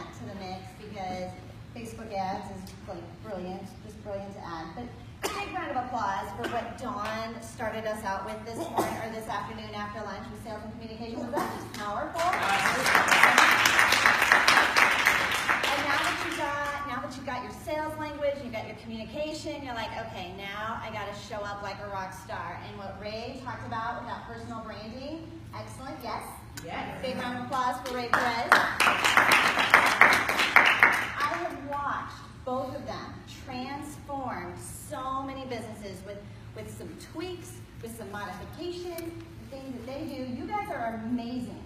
that to the mix because Facebook ads is like brilliant, just brilliant to add. But big round of applause for what Dawn started us out with this morning or this afternoon after lunch with sales and communication. Was that just powerful? And now that you got your sales language, you got your communication, you're like, okay, now I got to show up like a rock star. And what Ray talked about with that personal branding, excellent, yes? Yes. Big round of applause for Ray Perez. I have watched both of them transform so many businesses with some tweaks, with some modifications, things that they do. You guys are amazing.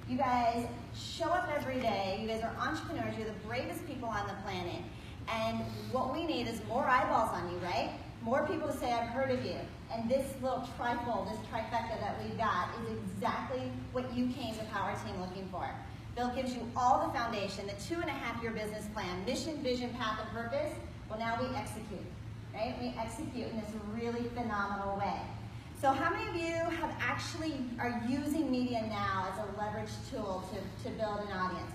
You guys show up every day. You guys are entrepreneurs. You're the bravest people on the planet. And what we need is more eyeballs on you, right? More people to say, I've heard of you. And this little trifold, this trifecta that we've got is exactly what you came to Power Team looking for. Bill gives you all the foundation, the 2.5-year business plan, mission, vision, path, and purpose. Well, now we execute, right? We execute in this really phenomenal way. So how many of you are using media now as a leverage tool to build an audience?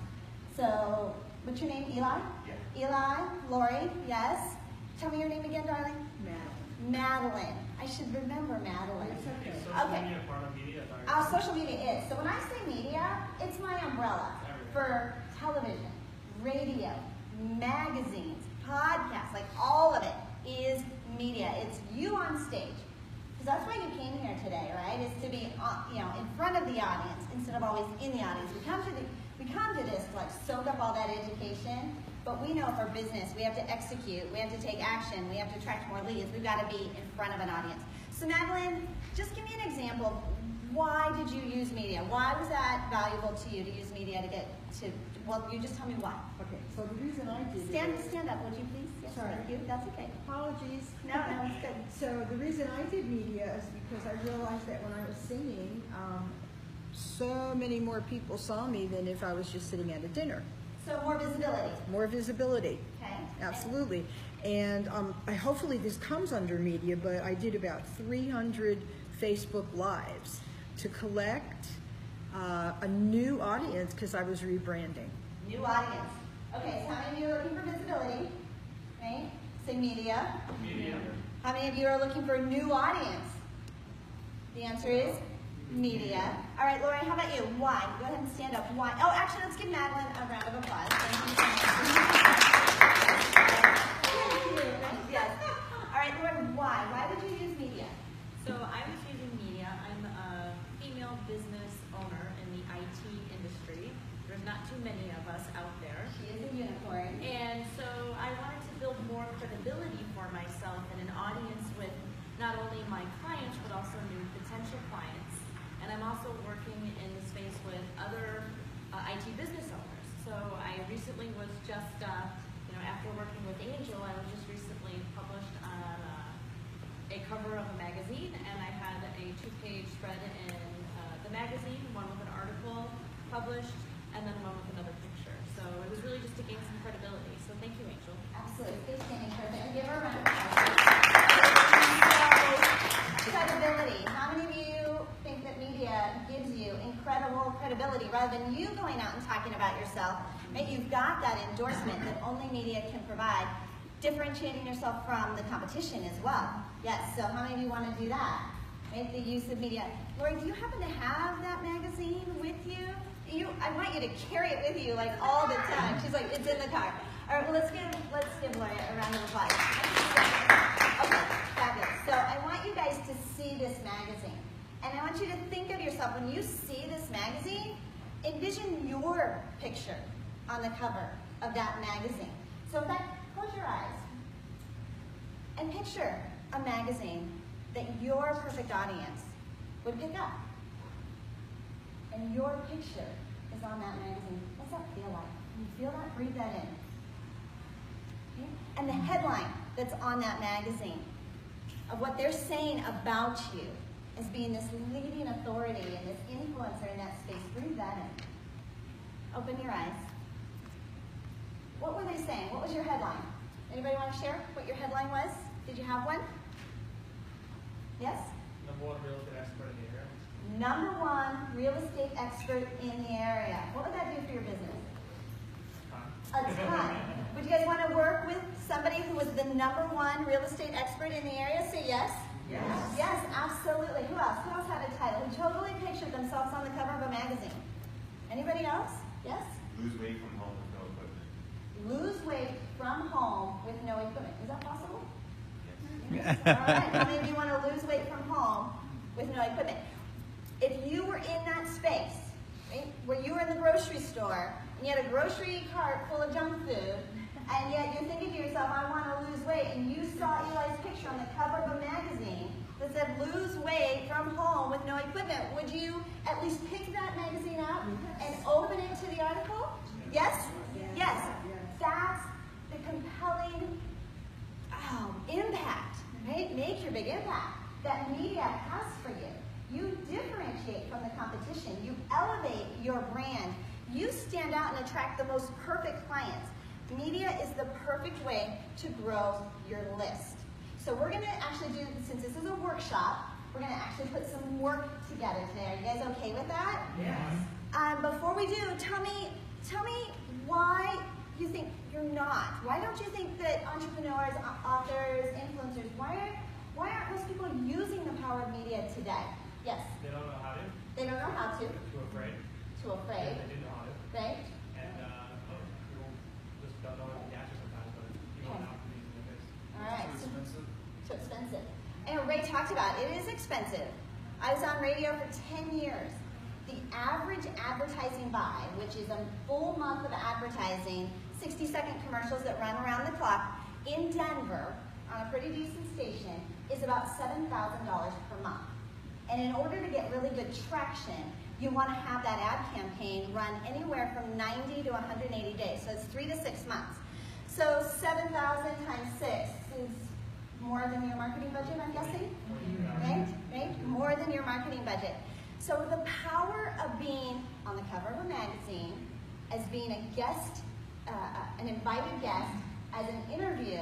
So, what's your name, Eli? Yeah. Eli, Lori, yes. Tell me your name again, darling. Madeline. I should remember Madeline. It's okay. Is social media part of media? Social media is. So when I say media, it's my umbrella for television, radio, magazines, podcasts, like all of it is media. It's you on stage. Because that's why you came here today, right? Is to be, in front of the audience instead of always in the audience. We come to this to like soak up all that education, but we know for business we have to execute, we have to take action, we have to attract more leads. We've got to be in front of an audience. So Madeline, just give me an example. Why did you use media? Why was that valuable to you to use media to get to? Well, you just tell me why. Okay, so the reason I did stand up, would you please? Yes, sorry. Thank you. That's okay. Apologies. No, it's good. So the reason I did media is because I realized that when I was singing, so many more people saw me than if I was just sitting at a dinner. So more visibility. More visibility. Okay. Absolutely. And hopefully this comes under media, but I did about 300 Facebook Lives to collect a new audience because I was rebranding. New audience. Okay, so how many of you are looking for visibility? Right? Say media. Media. How many of you are looking for a new audience? The answer is media. All right, Lori, how about you? Why? Go ahead and stand up. Why? Oh, actually, let's give Madeline a round of applause. Thank you so much. Thank you. Yes. All right, Lori, why? Why would you use media? So I was using media. I'm a female business owner in the IT industry. There's not too many of us out there. She is a unicorn. And so I wanted to build more credibility for myself and an audience with not only my clients, but also new potential clients. And I'm also working in the space with other IT business owners. So I recently was just, after working with Angel, I was just recently published on a cover of a magazine, and I had a 2-page spread in the magazine, one with an article published, and then one with another picture. So it was really just to gain some credibility. So thank you, Angel. Absolutely. Stay standing for a second. Give her a round of applause. Credibility. How many of you think that media gives you incredible credibility rather than you going out and talking about yourself? Right? You've got that endorsement that only media can provide, differentiating yourself from the competition as well. Yes, so how many of you want to do that? Right? The use of media. Lori, do you happen to have that magazine with you? I want you to carry it with you like all the time. She's like, it's in the car. All right, well, let's give Lori a round of applause. Okay, fabulous. So I want you guys to see this magazine. And I want you to think of yourself, when you see this magazine, envision your picture on the cover of that magazine. So in fact, close your eyes and picture a magazine that your perfect audience would pick up. And your picture is on that magazine. What's that feel like? Can you feel that? Breathe that in. Okay? And the headline that's on that magazine of what they're saying about you as being this leading authority and this influencer in that space. Breathe that in. Open your eyes. What were they saying? What was your headline? Anybody want to share what your headline was? Did you have one? Yes? Number 1 real estate expert in the area. Number 1 real estate expert in the area. What would that do for your business? #1 real estate expert in the area? Say yes. Yes. Yes, absolutely. Who else? Who else had a title? Who totally pictured themselves on the cover of a magazine? Anybody else? Yes? Lose weight from home with no equipment. Lose weight from home with no equipment. Is that possible? Yes. All right. How many of you want to lose weight from home with no equipment? If you were in that space, right, where you were in the grocery store, and you had a grocery cart full of junk food, and yet you're thinking to yourself, I want to lose weight, and you saw Eli's picture on the cover of a magazine that said, lose weight from home with no equipment, would you at least pick that magazine up and open it to the article? Yes? Yes. That's the compelling impact, right? Make your big impact that media has for you. You differentiate from the competition. You elevate your brand. You stand out and attract the most perfect clients. Media is the perfect way to grow your list. So we're going to actually do, since this is a workshop, we're going to actually put some work together today. Are you guys okay with that? Yes. Before we do, tell me why you think you're not. Why don't you think that entrepreneurs, authors, influencers, why aren't most people using the power of media today? Yes? They don't know how to. They don't know how to. Too afraid. Too afraid. They didn't know how to. Right? And people just don't know what the answer sometimes, but you don't have to be in this. All right. Too expensive. Too expensive. And Ray talked about it is expensive. I was on radio for 10 years. The average advertising buy, which is a full month of advertising, 60-second commercials that run around the clock in Denver on a pretty decent station, is about $7,000 per month. And in order to get really good traction, you want to have that ad campaign run anywhere from 90 to 180 days. So it's 3 to 6 months. So 7,000 times 6 is more than your marketing budget, I'm guessing? Right? More than your marketing budget. So the power of being on the cover of a magazine, as being a guest, an invited guest, as an interview,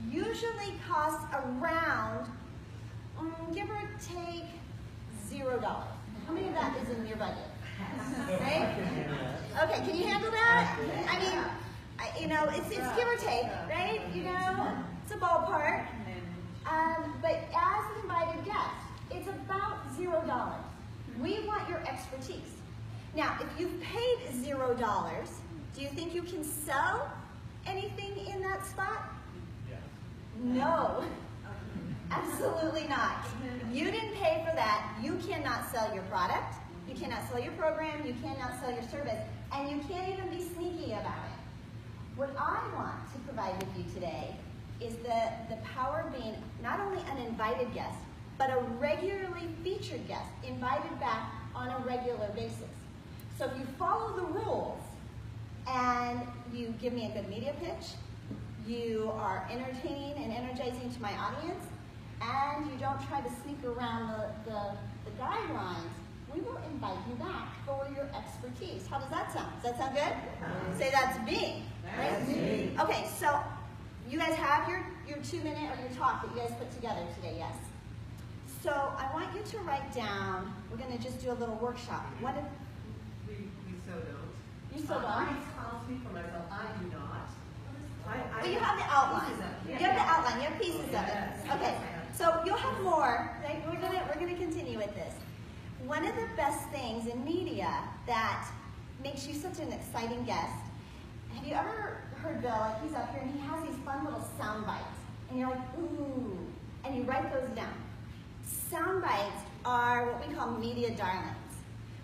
usually costs around, give or take, $0. How many of that is in your budget? Right? Okay, can you handle that? I mean, it's give or take, right? It's a ballpark. But as an invited guest, it's about $0. We want your expertise. Now, if you've paid $0, do you think you can sell anything in that spot? Yeah. No. Absolutely not. You didn't pay for that. You cannot sell your product. You cannot sell your program. You cannot sell your service. And you can't even be sneaky about it. What I want to provide with you today is the power of being not only an invited guest, but a regularly featured guest, invited back on a regular basis. So if you follow the rules and you give me a good media pitch, you are entertaining and energizing to my audience, and you don't try to sneak around the guidelines, we will invite you back for your expertise. How does that sound? Does that sound good? Say that's me. Right? That's me. Okay, so you guys have your 2-minute or your talk that you guys put together today, yes? So I want you to write down, we're going to just do a little workshop. We so don't. You still don't? I'll speak for myself. I do not. Well, you have the outline. Pieces of it. You have the outline. You have pieces of Yes. it. Okay. So you'll have more. Right? We're gonna continue with this. One of the best things in media that makes you such an exciting guest. Have you ever heard Bill? Like he's up here and he has these fun little sound bites, and you're like, ooh, and you write those down. Sound bites are what we call media darlings.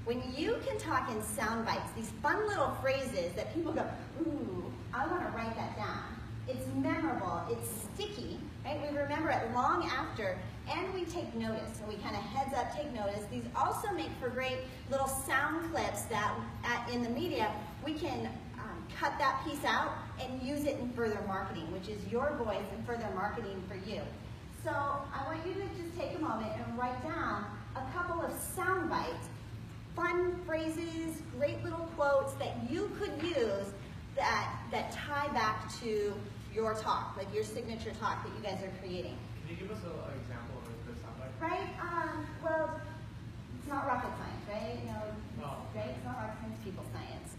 When you can talk in sound bites, these fun little phrases that people go, ooh, I want to write that down. It's memorable, it's sticky, right? We remember it long after, and we take notice. So we kind of heads up, take notice. These also make for great little sound clips that in the media, we can cut that piece out and use it in further marketing, which is your voice and further marketing for you. So I want you to just take a moment and write down a couple of sound bites, fun phrases, great little quotes that you could use that tie back to your talk, like your signature talk that you guys are creating. Can you give us an example of a good soundbite? Right? Well, it's not rocket science, right? No. Right? It's not rocket science, people science.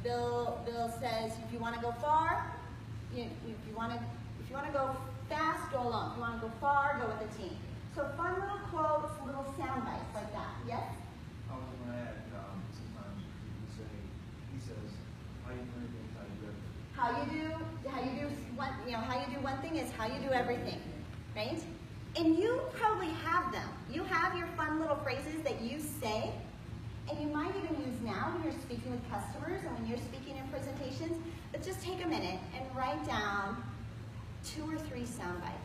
Bill says, if you want to go far, if you want to If you want to go fast, go alone. If you want to go far, go with a team. So fun little quotes, little sound bites like that. Yes? I was going to add, sometimes he says, how you doing things, how you do everything. How you do one thing is how you do everything, right? And you probably have them. You have your fun little phrases that you say, and you might even use now when you're speaking with customers and when you're speaking in presentations, but just take a minute and write down 2 or 3 sound bites.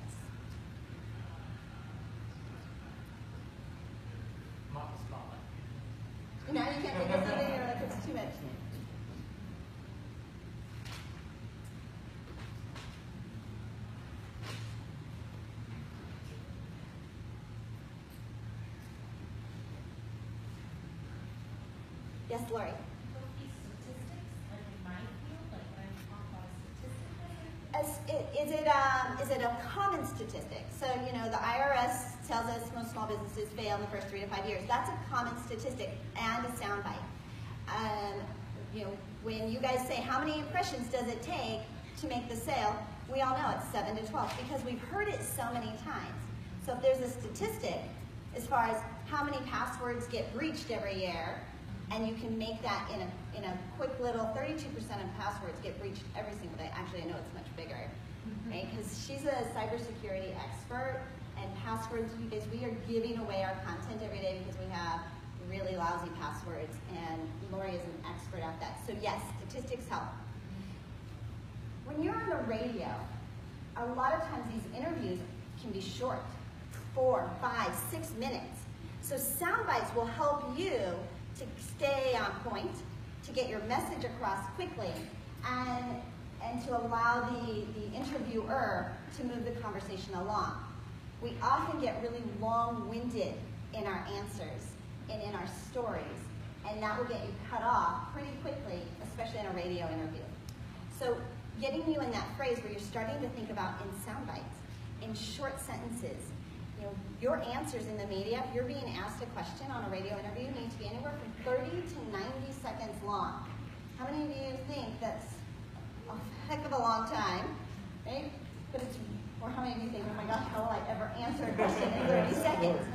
Now you can't think of something, you're like, it's too much. Yes, Lori. Is it a common statistic? So, the IRS tells us most small businesses fail in the first 3 to 5 years. That's a common statistic and a soundbite. When you guys say, how many impressions does it take to make the sale? We all know it's 7 to 12 because we've heard it so many times. So if there's a statistic as far as how many passwords get breached every year, and you can make that in a quick little 32% of passwords get breached every single day. Actually, I know it's much bigger, right? Because she's a cybersecurity expert, and passwords, you guys, we are giving away our content every day because we have really lousy passwords, and Lori is an expert at that. So yes, statistics help. When you're on the radio, a lot of times these interviews can be short, 4, 5, 6 minutes. So sound bites will help you to stay on point, to get your message across quickly, and to allow the interviewer to move the conversation along. We often get really long-winded in our answers and in our stories, and that will get you cut off pretty quickly, especially in a radio interview. So getting you in that phrase where you're starting to think about in sound bites, in short sentences. Your answers in the media, if you're being asked a question on a radio interview, need to be anywhere from 30 to 90 seconds long. How many of you think that's a heck of a long time, right? Or how many of you think, oh my gosh, how will I ever answer a question in 30 seconds?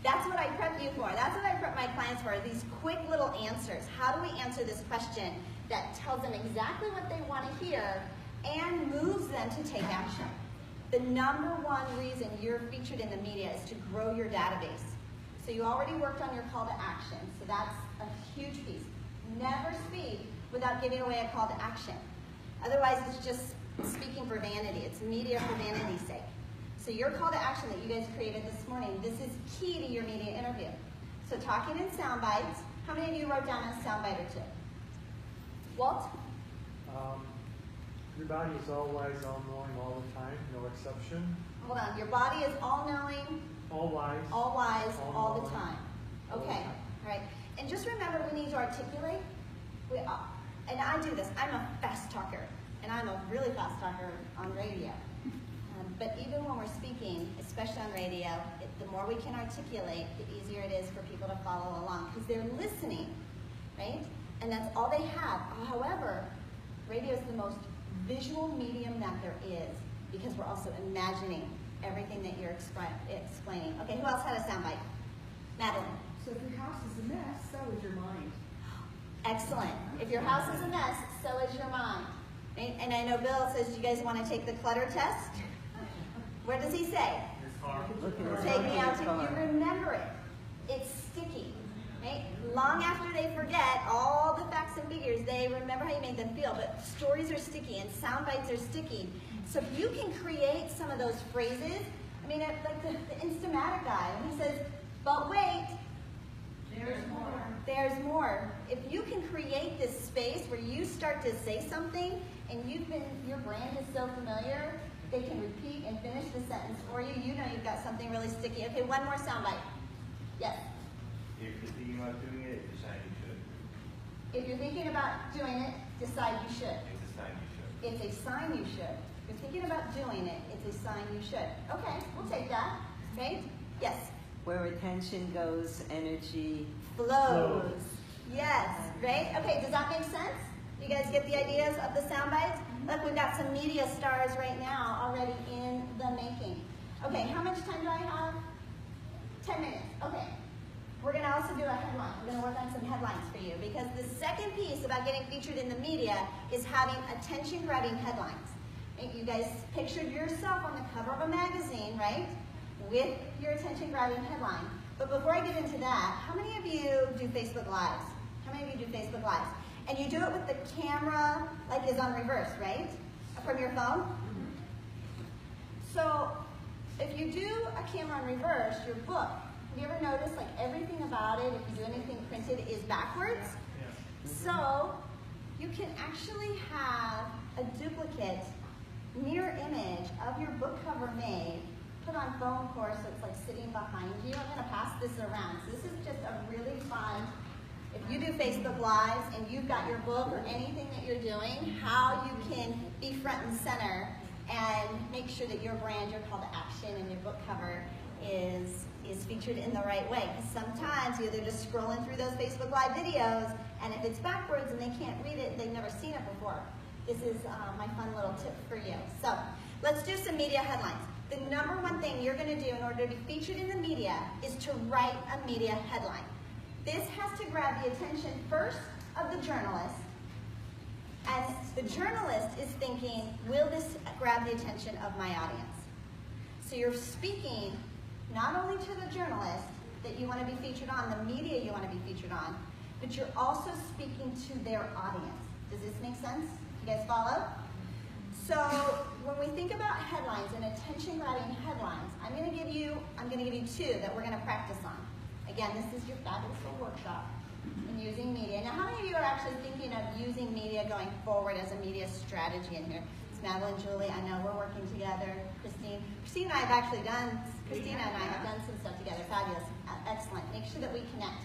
That's what I prep you for. That's what I prep my clients for, these quick little answers. How do we answer this question that tells them exactly what they want to hear and moves them to take action? The number one reason you're featured in the media is to grow your database. So you already worked on your call to action, so that's a huge piece. Never speak without giving away a call to action. Otherwise, it's just speaking for vanity. It's media for vanity's sake. So your call to action that you guys created this morning, this is key to your media interview. So talking in sound bites. How many of you wrote down a sound bite or 2? Walt? Your body is all wise, all knowing, all the time, no exception. Hold on. Your body is all knowing, All wise. all wise, all the time. All the Okay. time. All right. And just remember, we need to articulate. And I do this. I'm a fast talker, and I'm a really fast talker on radio. But even when we're speaking, especially on radio, the more we can articulate, the easier it is for people to follow along because they're listening, right? And that's all they have. However, radio is the most visual medium that there is because we're also imagining everything that you're explaining. Okay, who else had a soundbite? Madeline. So if your house is a mess, so is your mind. Excellent. If your house is a mess, so is your mind. And I know Bill says you guys want to take the clutter test. What does he say? It's hard. Take me out to you remember it. It's sticky. Right? Long after they forget all the facts and figures, they remember how you made them feel. But stories are sticky and sound bites are sticky. So if you can create some of those phrases, I mean, like the Instamatic guy, he says, but wait, There's more. there's more. If you can create this space where you start to say something and your brand is so familiar, they can repeat and finish the sentence for you. You know you've got something really sticky. Okay, one more soundbite. Yes. If you're thinking about doing it, decide you should. If you're thinking about doing it, decide you should. It's a sign you should. It's a sign you should. If you're thinking about doing it, it's a sign you should. Okay, we'll take that. Right? Yes. Where attention goes, energy Flows. Yes. Right? Okay, does that make sense? You guys get the ideas of the sound bites? Look, we've got some media stars right now already in the making. Okay, how much time do I have? 10 minutes. Okay. We're going to also do a headline. We're going to work on some headlines for you because the second piece about getting featured in the media is having attention-grabbing headlines. You guys pictured yourself on the cover of a magazine, right? With your attention-grabbing headline. But before I get into that, how many of you do Facebook Lives? How many of you do Facebook Lives? And you do it with the camera, like is on reverse, right? From your phone? So, if you do a camera on reverse, your book, have you ever noticed like everything about it, if you do anything printed, is backwards? Yeah. So, you can actually have a duplicate mirror image of your book cover made, put on foam core so it's like sitting behind you. I'm going to pass this around. So this is just a really fun, if you do Facebook Lives and you've got your book or anything that you're doing, how you can be front and center and make sure that your brand, your call to action, and your book cover is featured in the right way. Because sometimes they're just scrolling through those Facebook Live videos, and if it's backwards and they can't read it, they've never seen it before. This is my fun little tip for you. So let's do some media headlines. The number one thing you're going to do in order to be featured in the media is to write a media headline. This has to grab the attention first of the journalist, and the journalist is thinking, will this grab the attention of my audience? So you're speaking not only to the journalist that you want to be featured on, the media you want to be featured on, but you're also speaking to their audience. Does this make sense? You guys follow? So when we think about headlines and attention-grabbing headlines, I'm going to give you two that we're going to practice on. Again, this is your fabulous little workshop in using media. Now, how many of you are actually thinking of using media going forward as a media strategy in here? It's Madeline, Julie, I know we're working together. Christine and I have actually done, Christina and I have done some stuff together. Fabulous, excellent. Make sure that we connect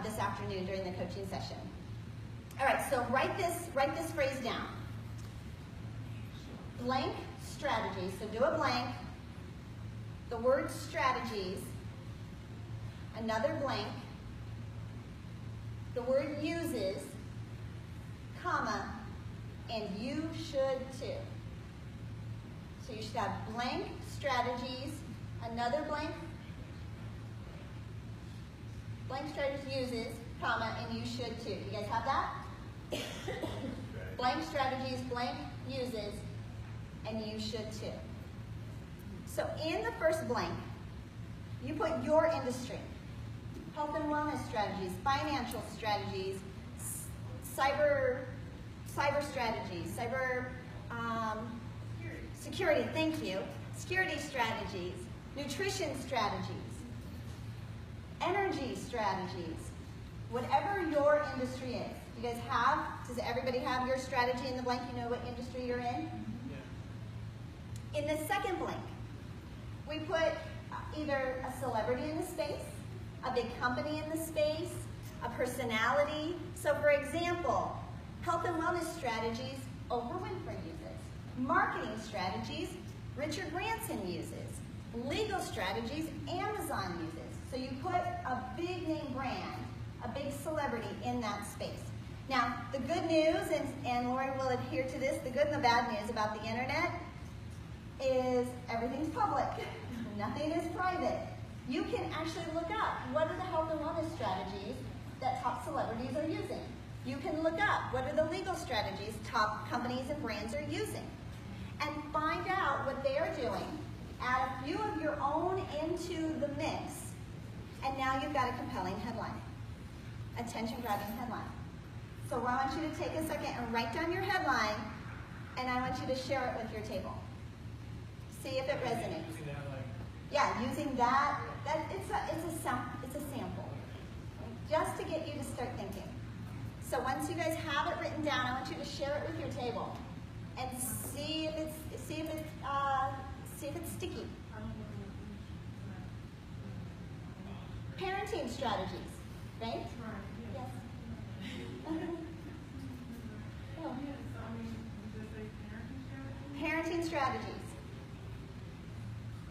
this afternoon during the coaching session. All right, so write this phrase down. Blank strategies, so do a blank. The word strategies, another blank. The word uses, comma, and you should too. So you should have blank strategies, another blank strategies uses, comma, and you should too. You guys have that? Blank strategies, blank uses, and you should too. So in the first blank, you put your industry. Health and wellness strategies, financial strategies, cyber strategies, security, thank you, security strategies, nutrition strategies, energy strategies, whatever your industry is. You guys have, does everybody have your strategy in the blank? You know what industry you're in? Yeah. In the second blank, we put either a celebrity in the space, a big company in the space, a personality. So for example, health and wellness strategies, Oprah Winfrey uses. Marketing strategies, Richard Branson uses. Legal strategies, Amazon uses. So you put a big name brand, a big celebrity in that space. Now, the good news, and Lori will adhere to this, the good and the bad news about the internet is everything's public. Nothing is private. You can actually look up what are the health and wellness strategies that top celebrities are using. You can look up what are the legal strategies top companies and brands are using. And find out what they are doing. Add a few of your own into the mix. And now you've got a compelling headline. Attention-grabbing headline. So I want you to take a second and write down your headline, and I want you to share it with your table. See if it resonates. Using that, like, Yeah, using that it's a sample, just to get you to start thinking. So once you guys have it written down, I want you to share it with your table, and see if it's sticky. Parenting strategies, right? Yes. Oh. Parenting strategies.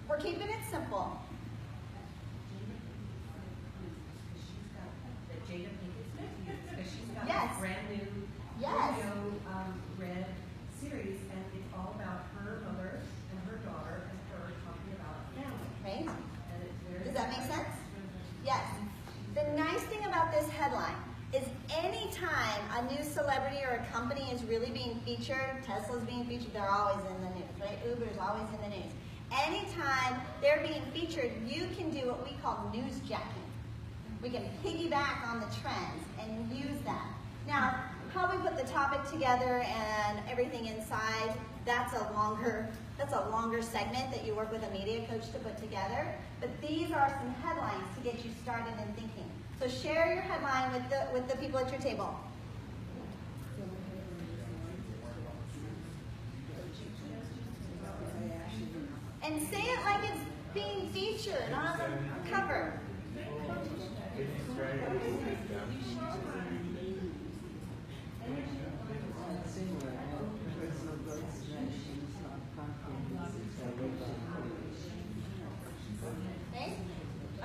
We're keeping it simple. That Jada Pinkett Smith used, because she's got Yes. a brand new Yes. read series, and it's all about her mother and her daughter and her talking about family. Right? And it's very. Does that make sense? Yes. The nice thing about this headline is anytime a new celebrity or a company is really being featured, Tesla's being featured, they're always in the news, right? Uber's always in the news. Anytime they're being featured, you can do what we call newsjacking. We can piggyback on the trends and use that. Now, how we put the topic together and everything inside, that's a longer segment that you work with a media coach to put together. But these are some headlines to get you started in thinking. So share your headline with the people at your table. And say it like it's being featured on the cover.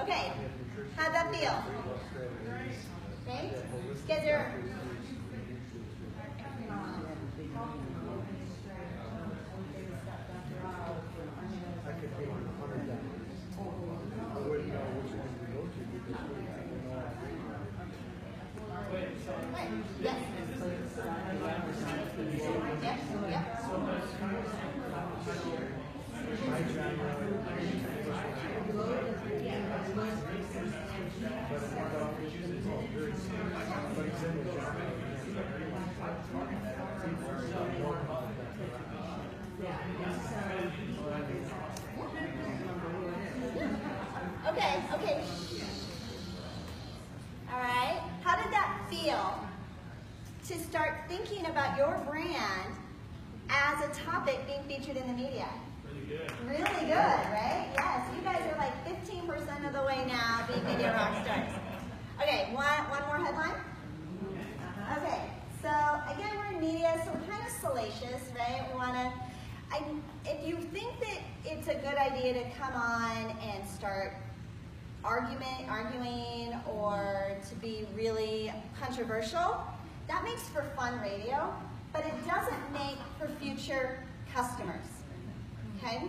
Okay, how'd that feel? Okay, you guys are. Yes. Okay. All right. How did that feel to start thinking about your brand as a topic being featured in the media? Really good. Really good, right? Yes, you guys are like 15% of the way now being media rock stars. Okay, one more headline? Okay, so again, we're in media, so we're kind of salacious, right? We want to, if you think that it's a good idea to come on and start arguing or to be really controversial, that makes for fun radio, but it doesn't make for future customers, okay?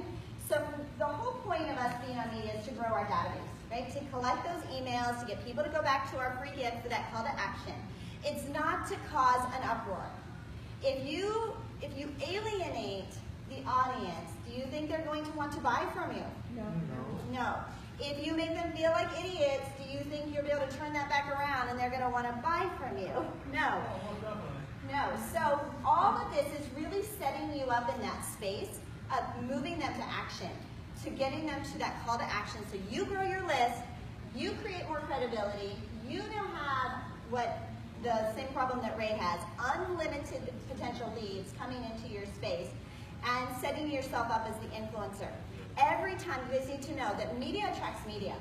So the whole point of us being on media is to grow our database, right? To collect those emails, to get people to go back to our free gift for that call to action. It's not to cause an uproar. If you alienate the audience, do you think they're going to want to buy from you? No. If you make them feel like idiots, do you think you'll be able to turn that back around and they're going to want to buy from you? No. No. So all of this is really setting you up in that space of moving them to action, to getting them to that call to action. So you grow your list, you create more credibility, you now have what the same problem that Ray has, unlimited potential leads coming into your space and setting yourself up as the influencer. Every time, you guys need to know that media attracts media.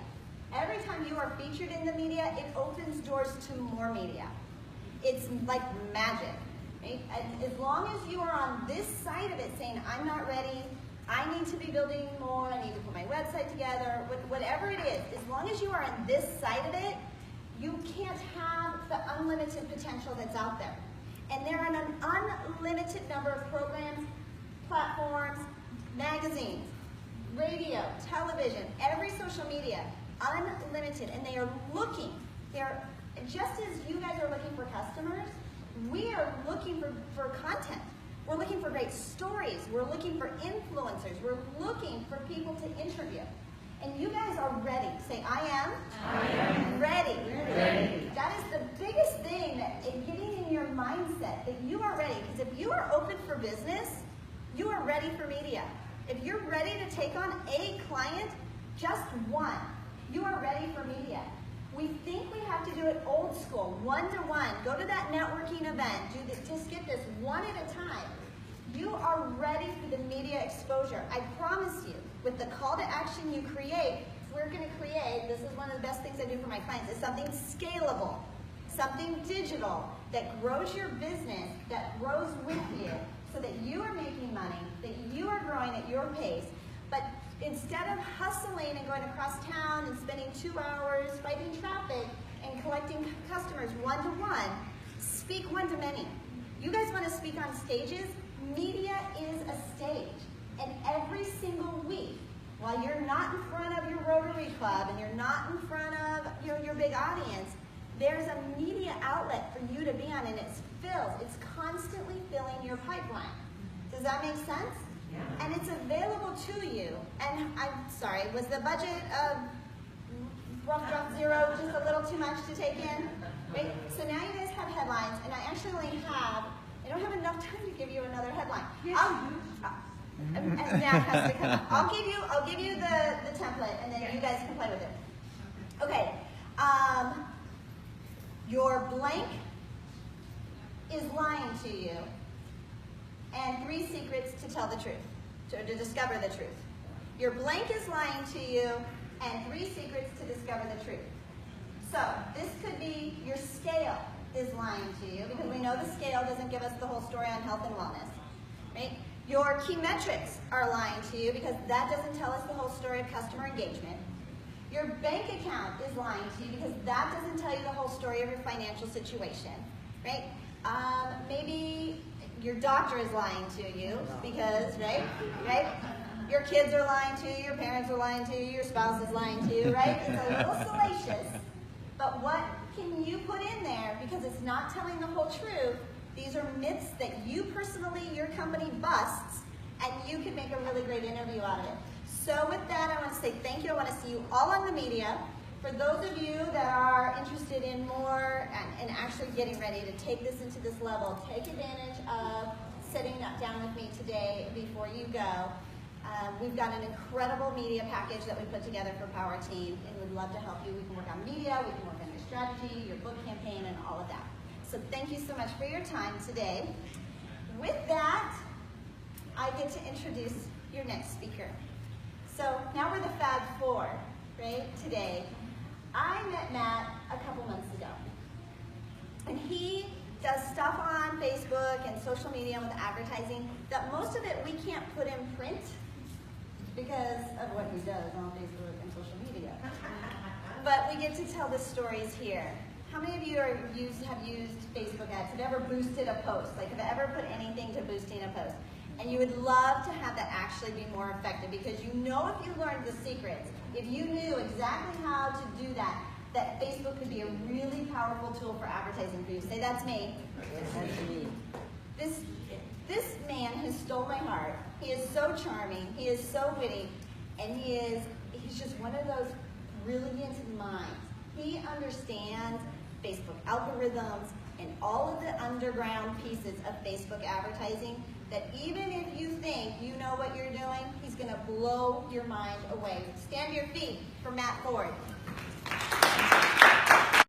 Every time you are featured in the media, it opens doors to more media. It's like magic, right? As long as you are on this side of it saying, I'm not ready, I need to be building more, I need to put my website together, whatever it is, as long as you are on this side of it, you can't have the unlimited potential that's out there. And there are an unlimited number of programs, platforms, magazines, radio, television, every social media, unlimited, and they are looking, they're just as you guys are looking for customers, we are looking for content. We're looking for great stories. We're looking for influencers. We're looking for people to interview. And you guys are ready. Say, I am ready. That is the biggest thing that in getting in your mindset that you are ready. Because if you are open for business, you are ready for media. If you're ready to take on a client, just one, you are ready for media. We think we have to do it old school, one-to-one. Go to that networking event. Just get this one at a time. You are ready for the media exposure. I promise you, with the call to action you create, we're going to create, this is one of the best things I do for my clients, is something scalable, something digital that grows your business, that grows with you, so that you are making money, that you are growing at your pace. But instead of hustling and going across town and spending 2 hours fighting traffic and collecting customers one-to-one, speak one-to-many. You guys want to speak on stages? Media is a stage. And every single week, while you're not in front of your Rotary Club and you're not in front of your big audience, there's a media outlet for you to be on, and it's filled. It's constantly filling your pipeline. Does that make sense? Yeah. And it's available to you. And I'm sorry, was the budget of rough draft zero just a little too much to take in? Right? So now you guys have headlines, and I actually only have, I don't have enough time to give you another headline. Yes, And now it has to come up. I'll give you the template, and then you guys can play with it. Okay. Your blank is lying to you, and 3 secrets to tell the truth, to discover the truth. Your blank is lying to you, and 3 secrets to discover the truth. So this could be your scale is lying to you, because we know the scale doesn't give us the whole story on health and wellness, right? Your key metrics are lying to you, because that doesn't tell us the whole story of customer engagement. Your bank account is lying to you, because that doesn't tell you the whole story of your financial situation, right? Maybe your doctor is lying to you, because, right? Your kids are lying to you, your parents are lying to you, your spouse is lying to you, right? It's a little salacious, but what can you put in there, because it's not telling the whole truth? These are myths that you personally, your company busts, and you can make a really great interview out of it. So with that, I want to say thank you. I want to see you all on the media. For those of you that are interested in more and actually getting ready to take this into this level, take advantage of sitting down with me today before you go. We've got an incredible media package that we put together for Power Team, and we'd love to help you. We can work on media, we can work on your strategy, your book campaign, and all of that. So thank you so much for your time today. With that, I get to introduce your next speaker. So now we're the Fab Four, right, today. I met Matt a couple months ago, and he does stuff on Facebook and social media with advertising that most of it we can't put in print because of what he does on Facebook and social media. But we get to tell the stories here. How many of you have used Facebook ads? Have ever boosted a post? Like, have ever put anything to boosting a post? And you would love to have that actually be more effective, because you know if you learned the secrets, if you knew exactly how to do that, that Facebook could be a really powerful tool for advertising for you. Say, that's me. That's me. This man has stole my heart. He is so charming. He is so witty. And he's just one of those brilliant minds. He understands Facebook algorithms and all of the underground pieces of Facebook advertising, that even if you think you know what you're doing, he's going to blow your mind away. Stand to your feet for Matt Ford.